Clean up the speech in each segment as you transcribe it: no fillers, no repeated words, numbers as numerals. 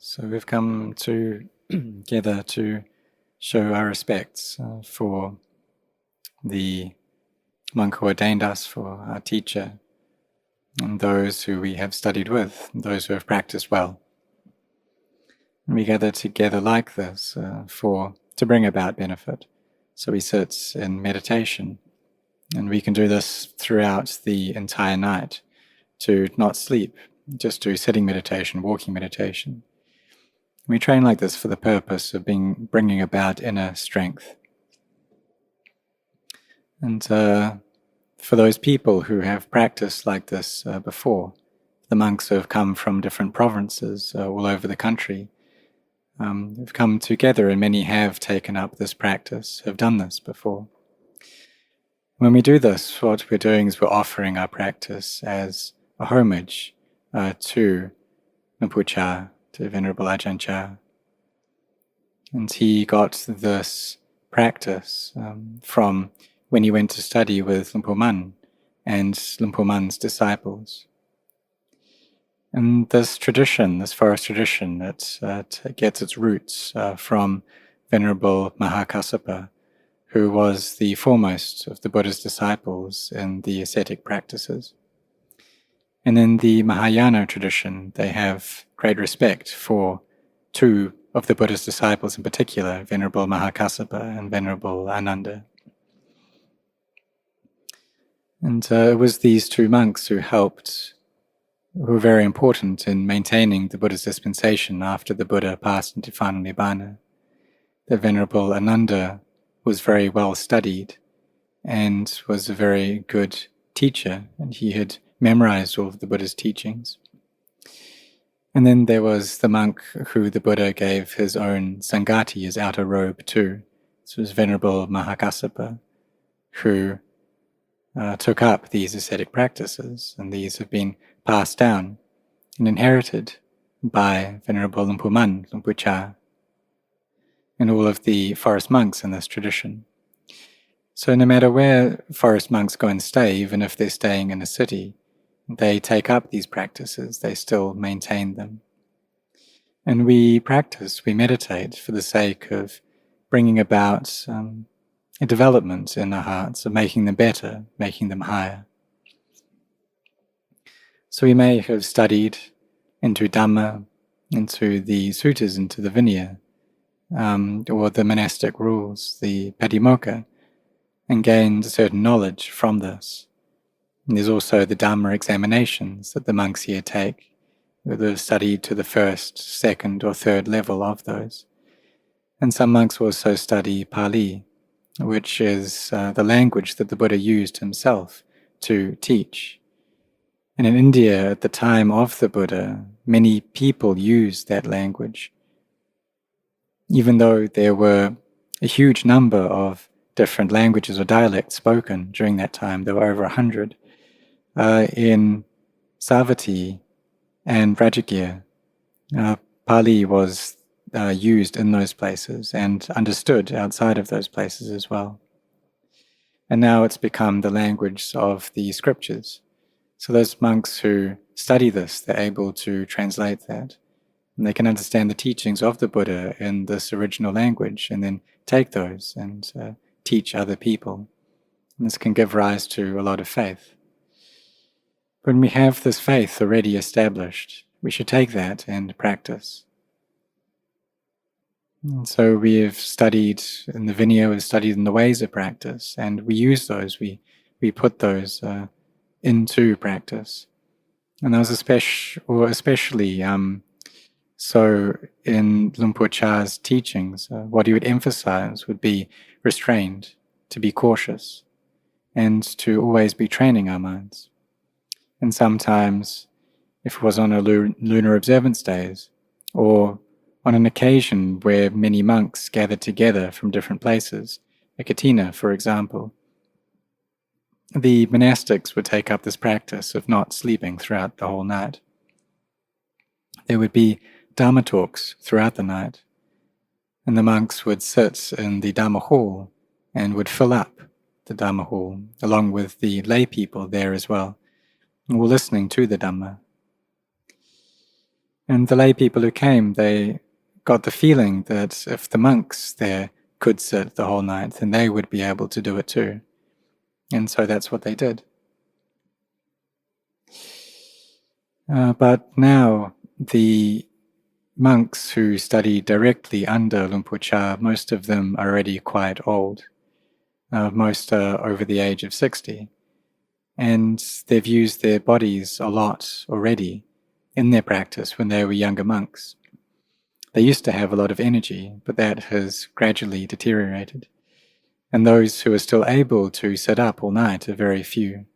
So we've come together to show our respects for the monk who ordained us, for our teacher, and those who we have studied with, and those who have practiced well. And we gather together like this to bring about benefit. So we sit in meditation, and we can do this throughout the entire night, to not sleep, just do sitting meditation, walking meditation. We train like this for the purpose of bringing about inner strength. And for those people who have practiced like this before, the monks who have come from different provinces all over the country, have come together, and many have taken up this practice, have done this before. When we do this, what we're doing is we're offering our practice as a homage to Rinpoche, to Venerable Ajahn Chah. And he got this practice from when he went to study with Lumpur Man and Lumpur Man's disciples. And this tradition, this forest tradition, it gets its roots from Venerable Mahakassapa, who was the foremost of the Buddha's disciples in the ascetic practices. And in the Mahayana tradition, they have great respect for two of the Buddha's disciples in particular, Venerable Mahakassapa and Venerable Ananda. And it was these two monks who were very important in maintaining the Buddha's dispensation after the Buddha passed into final Nibbana. The Venerable Ananda was very well studied and was a very good teacher, and he had memorized all of the Buddha's teachings. And then there was the monk who the Buddha gave his own sangati, his outer robe, to. This was Venerable Mahakassapa, who took up these ascetic practices, and these have been passed down and inherited by Venerable Lumpur Man, Lumpur Cha, and all of the forest monks in this tradition. So no matter where forest monks go and stay, even if they're staying in a city, they take up these practices, they still maintain them. And we practice, we meditate for the sake of bringing about a development in our hearts, of making them better, making them higher. So we may have studied into Dhamma, into the suttas, into the Vinaya, or the monastic rules, the Patimokkha, and gained a certain knowledge from this. And there's also the Dhamma examinations that the monks here take. They've studied to the first, second, or third level of those. And some monks also study Pali, which is the language that the Buddha used himself to teach. And in India, at the time of the Buddha, many people used that language. Even though there were a huge number of different languages or dialects spoken during that time, there were over 100. In Savatthi and Rajagir, Pali was used in those places and understood outside of those places as well. And now it's become the language of the scriptures. So those monks who study this, they're able to translate that. And they can understand the teachings of the Buddha in this original language and then take those and teach other people. And this can give rise to a lot of faith. When we have this faith already established, we should take that and practice. And so we have studied in the Vinaya, we've studied in the ways of practice, and we use those, we put those into practice. And that was especially so in Lumpur Cha's teachings, what he would emphasize would be restrained, to be cautious, and to always be training our minds. And sometimes, if it was on a lunar observance days, or on an occasion where many monks gathered together from different places, a katina, for example, the monastics would take up this practice of not sleeping throughout the whole night. There would be Dhamma talks throughout the night, and the monks would sit in the Dhamma hall and would fill up the Dhamma hall, along with the lay people there as well, and were listening to the Dhamma. And the lay people who came, they got the feeling that if the monks there could sit the whole night, then they would be able to do it too. And so that's what they did. But now the monks who study directly under Luang Por Chah, most of them are already quite old. Most are over the age of 60. And they've used their bodies a lot already in their practice when they were younger monks. They used to have a lot of energy, but that has gradually deteriorated. And those who are still able to sit up all night are very few,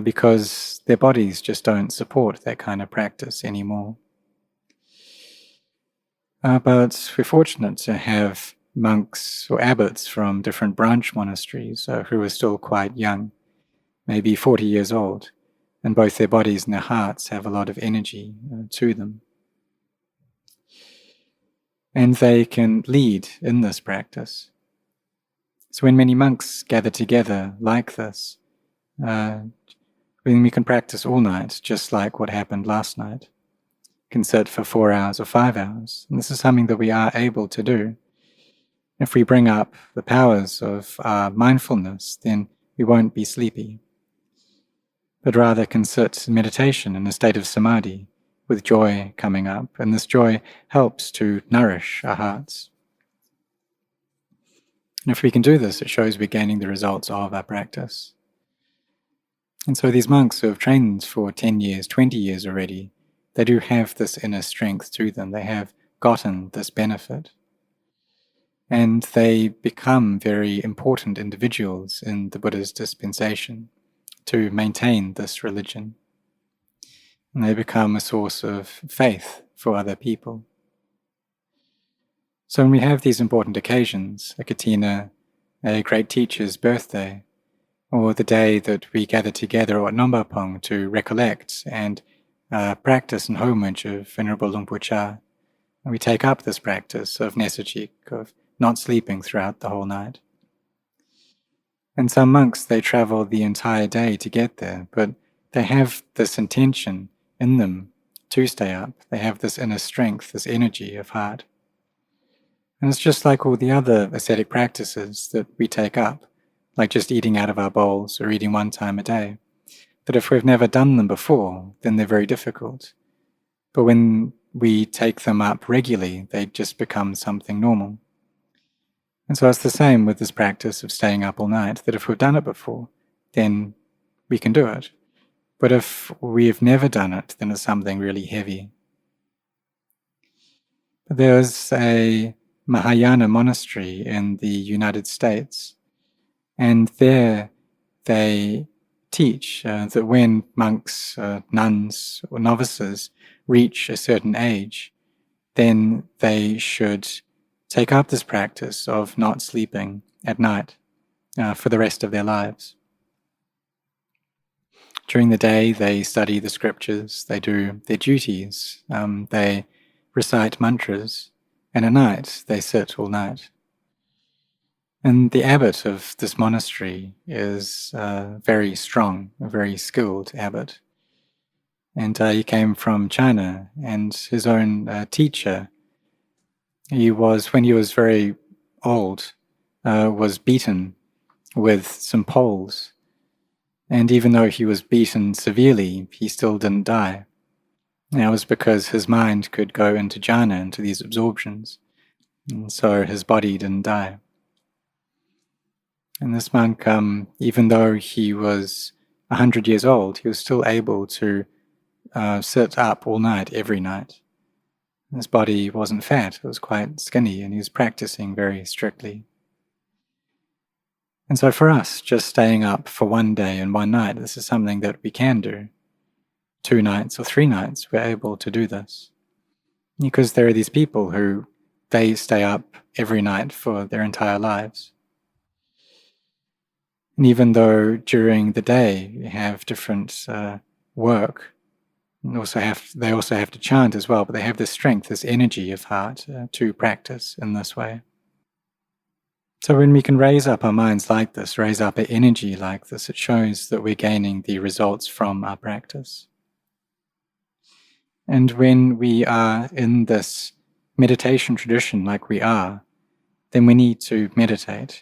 because their bodies just don't support that kind of practice anymore. But we're fortunate to have monks or abbots from different branch monasteries who are still quite young, maybe 40 years old, and both their bodies and their hearts have a lot of energy to them. And they can lead in this practice. So when many monks gather together like this, then we can practice all night, just like what happened last night. Can sit for 4 hours or 5 hours. And this is something that we are able to do. If we bring up the powers of our mindfulness, then we won't be sleepy, but rather can sit in meditation in a state of samadhi with joy coming up, and this joy helps to nourish our hearts. And if we can do this, it shows we're gaining the results of our practice. And so these monks who have trained for 10 years, 20 years already, they do have this inner strength to them. They have gotten this benefit. And they become very important individuals in the Buddha's dispensation to maintain this religion. And they become a source of faith for other people. So when we have these important occasions, a katina, a great teacher's birthday, or the day that we gather together at Nombapong to recollect and practice in homage of Venerable Luang Por Chah, and we take up this practice of nesachik, of not sleeping throughout the whole night. And some monks, they travel the entire day to get there, but they have this intention in them to stay up. They have this inner strength, this energy of heart. And it's just like all the other ascetic practices that we take up, like just eating out of our bowls or eating one time a day, that if we've never done them before, then they're very difficult. But when we take them up regularly, they just become something normal. And so it's the same with this practice of staying up all night, that if we've done it before, then we can do it. But if we've never done it, then it's something really heavy. There's a Mahayana monastery in the United States, and there they teach that when monks, nuns, or novices reach a certain age, then they should take up this practice of not sleeping at night for the rest of their lives. During the day, they study the scriptures, they do their duties, they recite mantras, and at night they sit all night. And the abbot of this monastery is very strong, a very skilled abbot. And he came from China, and his own teacher, when he was very old, was beaten with some poles. And even though he was beaten severely, he still didn't die. And that was because his mind could go into jhana, into these absorptions. And so his body didn't die. And this monk, even though he was 100 years old, he was still able to sit up all night, every night. His body wasn't fat, it was quite skinny, and he was practicing very strictly. And so for us, just staying up for one day and one night, this is something that we can do. 2 nights or 3 nights, we're able to do this. Because there are these people who, they stay up every night for their entire lives. And even though during the day you have different work, and they also have to chant as well, but they have this strength, this energy of heart to practice in this way. So when we can raise up our minds like this, raise up our energy like this, it shows that we're gaining the results from our practice. And when we are in this meditation tradition like we are, then we need to meditate.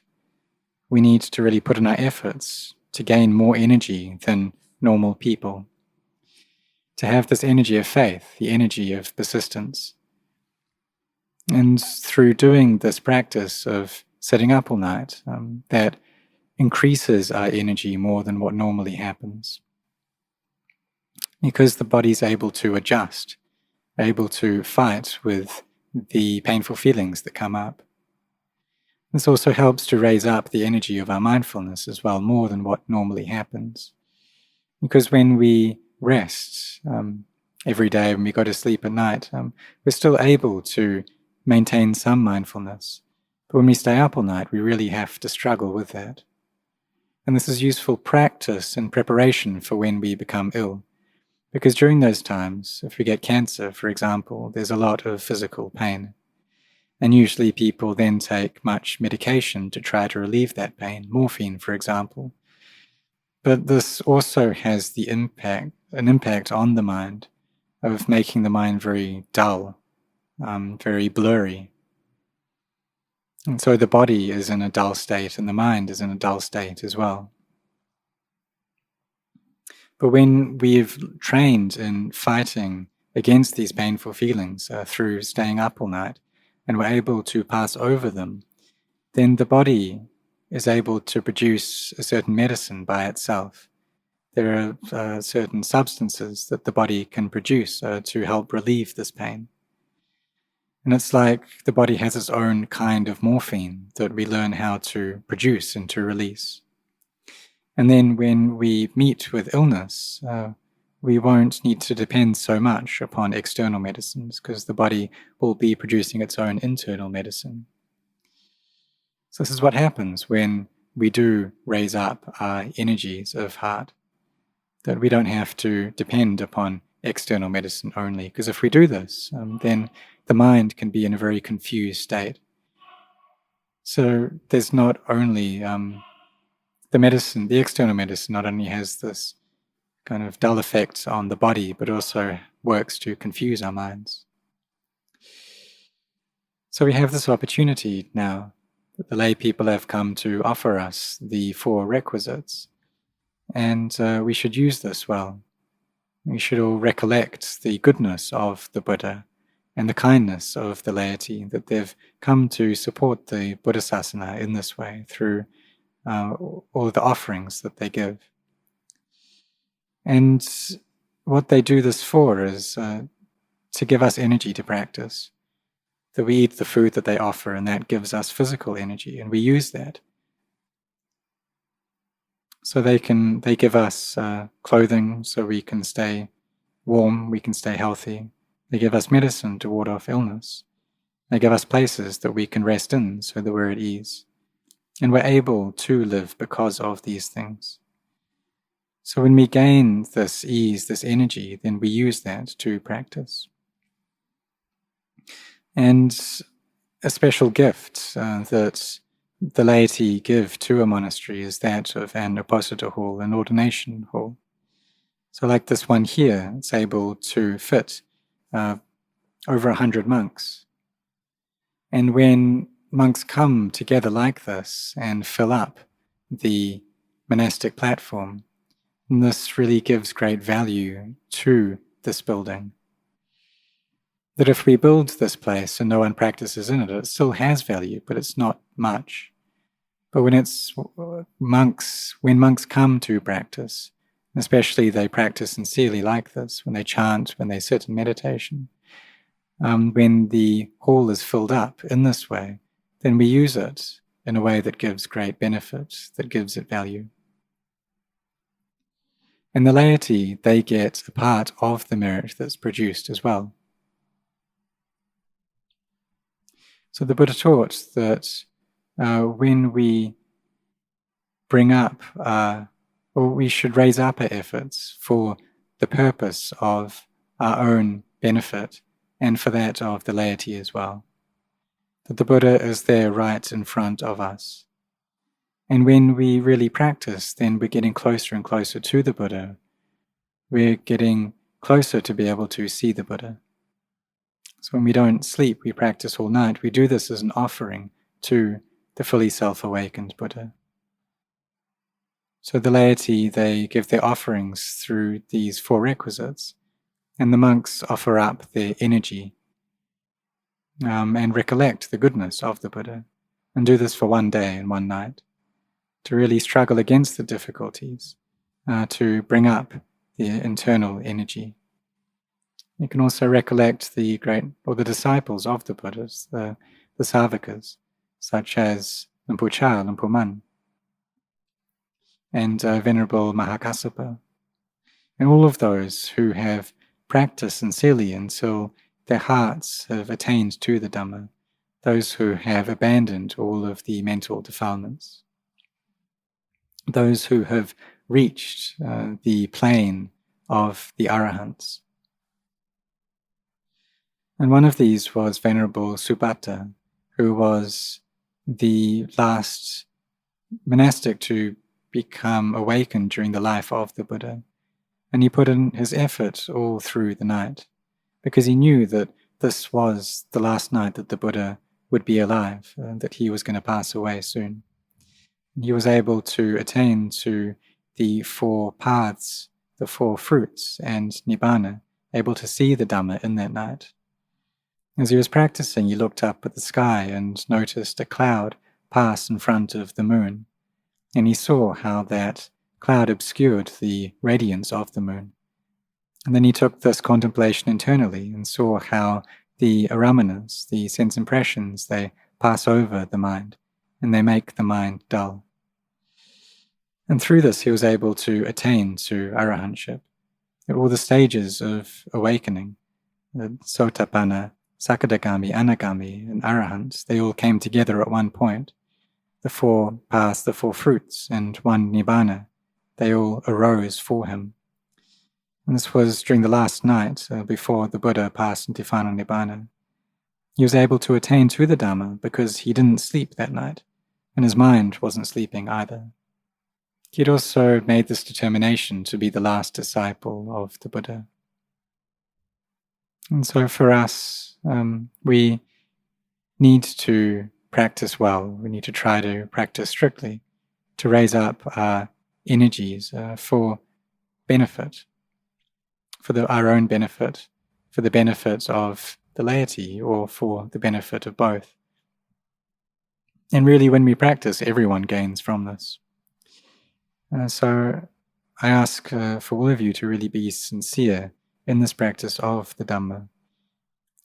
We need to really put in our efforts to gain more energy than normal people, to have this energy of faith, the energy of persistence. And through doing this practice of sitting up all night, that increases our energy more than what normally happens. Because the body's able to adjust, able to fight with the painful feelings that come up. This also helps to raise up the energy of our mindfulness as well, more than what normally happens. Because when we rest every day, when we go to sleep at night, we're still able to maintain some mindfulness. But when we stay up all night, we really have to struggle with that. And this is useful practice and preparation for when we become ill. Because during those times, if we get cancer, for example, there's a lot of physical pain. And usually people then take much medication to try to relieve that pain, morphine, for example. But this also has an impact on the mind of making the mind very dull, very blurry. And so the body is in a dull state and the mind is in a dull state as well. But when we've trained in fighting against these painful feelings through staying up all night, and we're able to pass over them, then the body is able to produce a certain medicine by itself. There are certain substances that the body can produce to help relieve this pain. And it's like the body has its own kind of morphine that we learn how to produce and to release. And then when we meet with illness, we won't need to depend so much upon external medicines because the body will be producing its own internal medicine. So this is what happens when we do raise up our energies of heart, that we don't have to depend upon external medicine only, because if we do this, then the mind can be in a very confused state. So there's not only the external medicine not only has this kind of dull effect on the body, but also works to confuse our minds. So we have this opportunity now that the lay people have come to offer us the 4 requisites, and we should use this well. We should all recollect the goodness of the Buddha and the kindness of the laity, that they've come to support the Buddhasasana in this way through all the offerings that they give. And what they do this for is to give us energy to practice. That we eat the food that they offer, and that gives us physical energy, and we use that. So they give us clothing so we can stay warm, we can stay healthy. They give us medicine to ward off illness. They give us places that we can rest in so that we're at ease. And we're able to live because of these things. So when we gain this ease, this energy, then we use that to practice. And a special gift that the laity give to a monastery is that of an uposatha hall, an ordination hall. So like this one here, it's able to fit over 100 monks. And when monks come together like this and fill up the monastic platform, this really gives great value to this building. That if we build this place and no one practices in it, it still has value, but it's not much. But when monks come to practice, especially they practice sincerely like this, when they chant, when they sit in meditation, when the hall is filled up in this way, then we use it in a way that gives great benefit, that gives it value. And the laity, they get a part of the merit that's produced as well. So the Buddha taught that when we bring up, or we should raise up our efforts for the purpose of our own benefit and for that of the laity as well. That the Buddha is there right in front of us. And when we really practice, then we're getting closer and closer to the Buddha. We're getting closer to be able to see the Buddha. So when we don't sleep, we practice all night. We do this as an offering to the fully self-awakened Buddha. So the laity, they give their offerings through these 4 requisites, and the monks offer up their energy and recollect the goodness of the Buddha, and do this for 1 day and 1 night, to really struggle against the difficulties, to bring up the internal energy. You can also recollect the disciples of the Buddhas, the Savakas, such as Lumpur Cha, Lumpur Man, and Venerable Mahakassapa, and all of those who have practiced sincerely until their hearts have attained to the Dhamma, those who have abandoned all of the mental defilements, those who have reached the plane of the Arahants. And one of these was Venerable Subhatta, who was the last monastic to become awakened during the life of the Buddha. And he put in his effort all through the night, because he knew that this was the last night that the Buddha would be alive, that he was going to pass away soon. And he was able to attain to the 4 paths, the 4 fruits, and Nibbana, able to see the Dhamma in that night. As he was practicing, he looked up at the sky and noticed a cloud pass in front of the moon, and he saw how that cloud obscured the radiance of the moon. And then he took this contemplation internally and saw how the aramanas, the sense impressions, they pass over the mind, and they make the mind dull. And through this, he was able to attain to arahantship, at all the stages of awakening, the Sotapanna, Sakadagami, Anagami, and Arahants. They all came together at one point. The 4 paths, the 4 fruits, and 1 Nibbana, they all arose for him. And this was during the last night before the Buddha passed into final Nibbana. He was able to attain to the Dhamma because he didn't sleep that night, and his mind wasn't sleeping either. He'd also made this determination to be the last disciple of the Buddha. And so for us, we need to practice well. We need to try to practice strictly, to raise up our energies for benefit, for our own benefit, for the benefit of the laity, or for the benefit of both. And really, when we practice, everyone gains from this. So I ask for all of you to really be sincere in this practice of the Dhamma.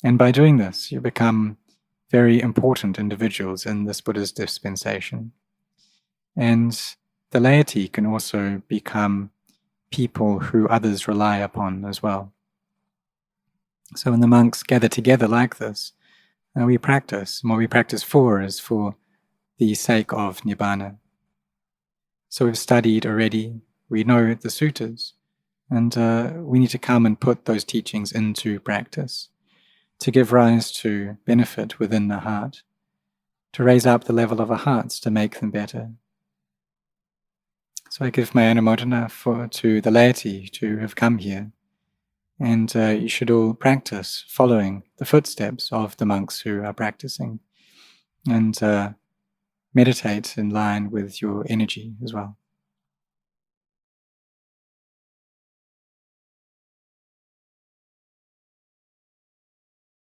And by doing this, you become very important individuals in this Buddha's dispensation. And the laity can also become people who others rely upon as well. So when the monks gather together like this, we practice. And what we practice for is for the sake of Nibbana. So we've studied already, we know the suttas, and we need to come and put those teachings into practice, to give rise to benefit within the heart, to raise up the level of our hearts, to make them better. So I give my anumodana to the laity to have come here, and you should all practice following the footsteps of the monks who are practicing, and meditate in line with your energy as well.